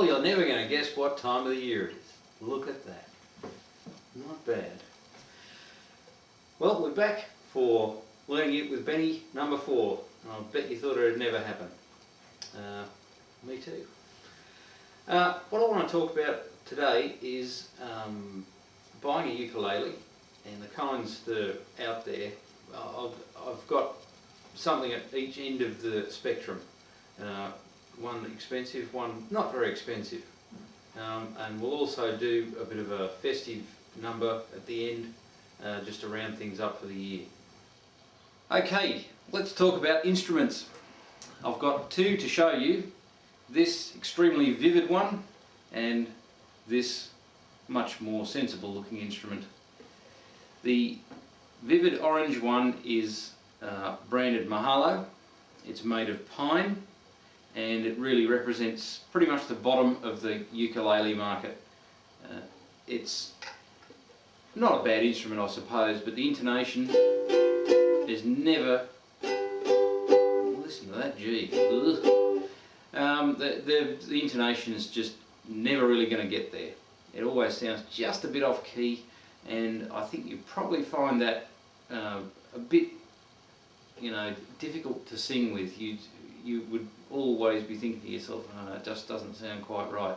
you're never going to guess what time of the year it is. Look at that. Not bad. Well, we're back for Learning It with Benny number 4. I bet you thought it would never happen. Me too. What I want to talk about today is buying a ukulele and the kinds that are out there. I've got something at each end of the spectrum. One expensive, one not very expensive. And we'll also do a bit of a festive number at the end, just to round things up for the year. Okay, let's talk about instruments. I've got 2 to show you. This extremely vivid one and this much more sensible looking instrument. The vivid orange one is branded Mahalo. It's made of pine and it really represents pretty much the bottom of the ukulele market. It's not a bad instrument, I suppose, but the intonation is never... Listen to that G. The intonation is just never really going to get there. It always sounds just a bit off key, and I think you probably find that a bit, difficult to sing with. You would always be thinking to yourself, it just doesn't sound quite right.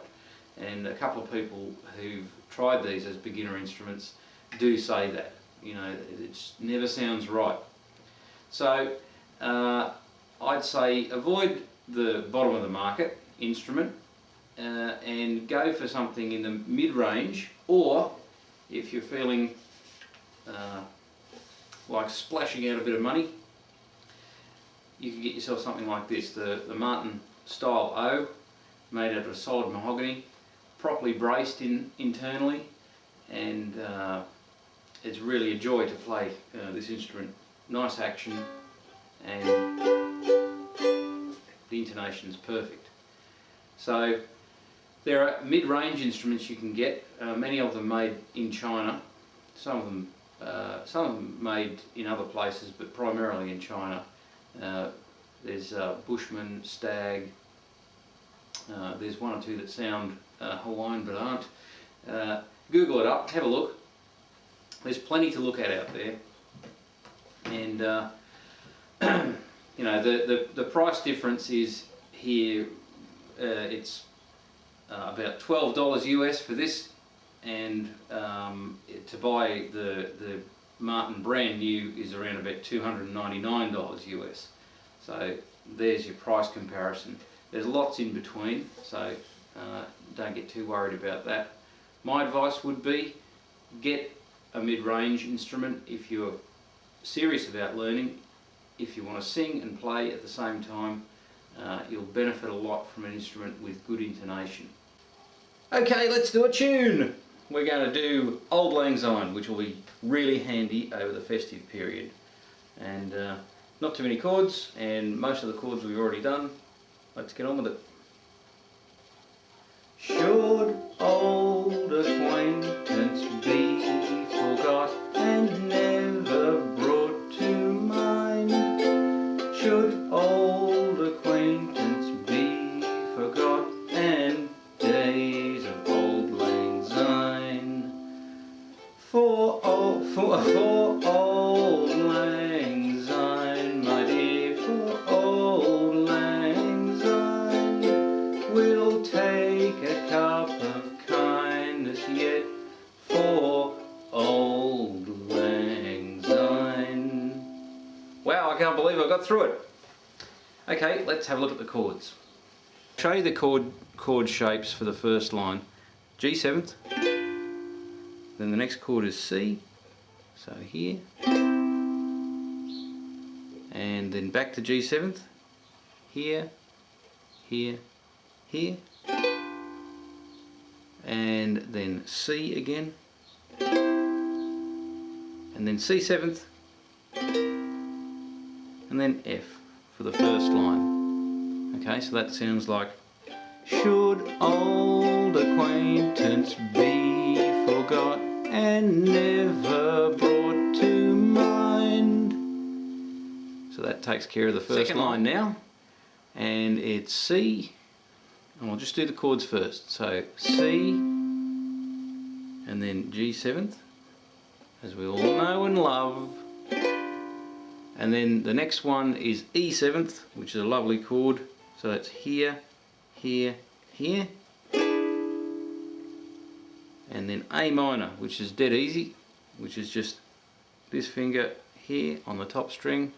And a couple of people who've tried these as beginner instruments do say that. It just never sounds right. So I'd say avoid the bottom of the market instrument and go for something in the mid-range, or if you're feeling like splashing out a bit of money, you can get yourself something like this, the Martin Style O, made out of solid mahogany, properly braced internally, and it's really a joy to play this instrument. Nice action, and the intonation is perfect. So there are mid-range instruments you can get, many of them made in China, some of them made in other places, but primarily in China. There's Bushman, Stag, there's 1 or 2 that sound Hawaiian but aren't. Google it up, have a look. There's plenty to look at out there, and the price difference is here. It's about $12 US for this, and to buy the Martin brand new is around about $299 US. So there's your price comparison. There's lots in between, so don't get too worried about that. My advice would be get a mid-range instrument if you're serious about learning. If you want to sing and play at the same time, you'll benefit a lot from an instrument with good intonation. Okay, let's do a tune. We're going to do Auld Lang Syne, which will be really handy over the festive period. And not too many chords, and most of the chords we've already done. Let's get on with it. Should old acquaintance be forgot and never brought to mind? Should old acquaintance be forgot and days of Auld Lang Syne? For Auld Lang Syne, my dear, for Auld Lang Syne, we'll take a cup of kindness yet for Auld Lang Syne. Wow, I can't believe I got through it. Okay, let's have a look at the chords. I'll show you the chord shapes for the first line. G7th, then the next chord is C, so here, and then back to G7th, here, here, here, and then C again, and then C7th, and then F for the first line. Okay, so that sounds like, should old acquaintance be forgot and never brought to mind. So that takes care of the first line now, and it's C, and I'll just do the chords first. So C, and then G7th, as we all know and love. And then the next one is E7th, which is a lovely chord. So that's here, here, here. And then A minor, which is dead easy, which is just this finger here on the top string,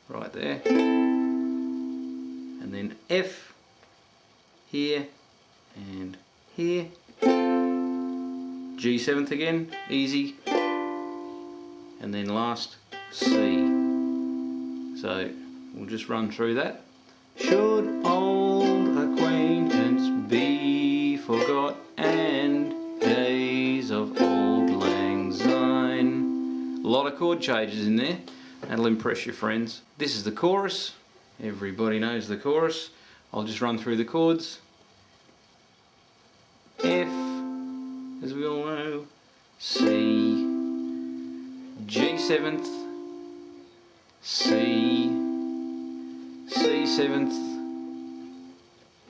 right there. And then F, here, and here. G7th again, easy. And then last, C. So we'll just run through that. Should old acquaintance be forgot, and days of old lang syne. A lot of chord changes in there. That'll impress your friends. This is the chorus. Everybody knows the chorus. I'll just run through the chords. F, as we all know. C, G7th, C, C7th,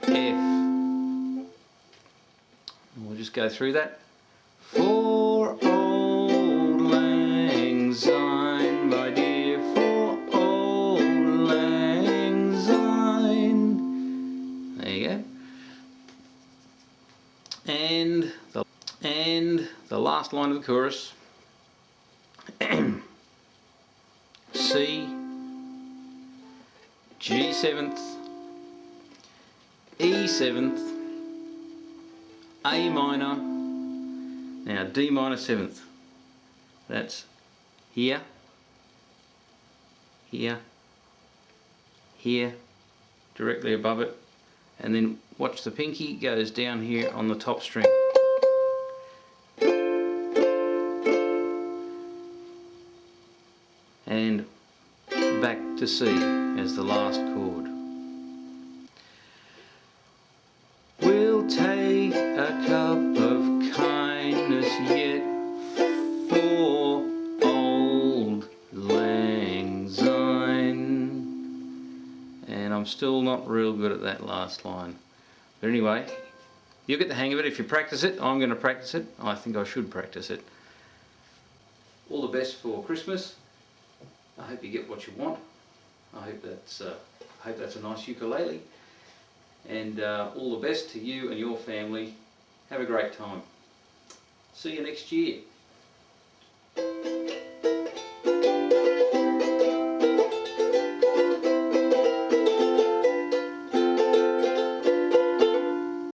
F. And we'll just go through that. For old lang syne, my dear, for old lang syne. There you go. And the last line of the chorus. C, G7th, E7th, A minor, now D minor 7th. That's here, here, here, directly above it, and then watch the pinky goes down here on the top string. And back to C as the last chord. We'll take a cup of kindness yet for old lang syne. And I'm still not real good at that last line. But anyway, you'll get the hang of it if you practice it. I'm going to practice it. I think I should practice it. All the best for Christmas. I hope you get what you want. I hope that's a nice ukulele. And all the best to you and your family. Have a great time. See you next year.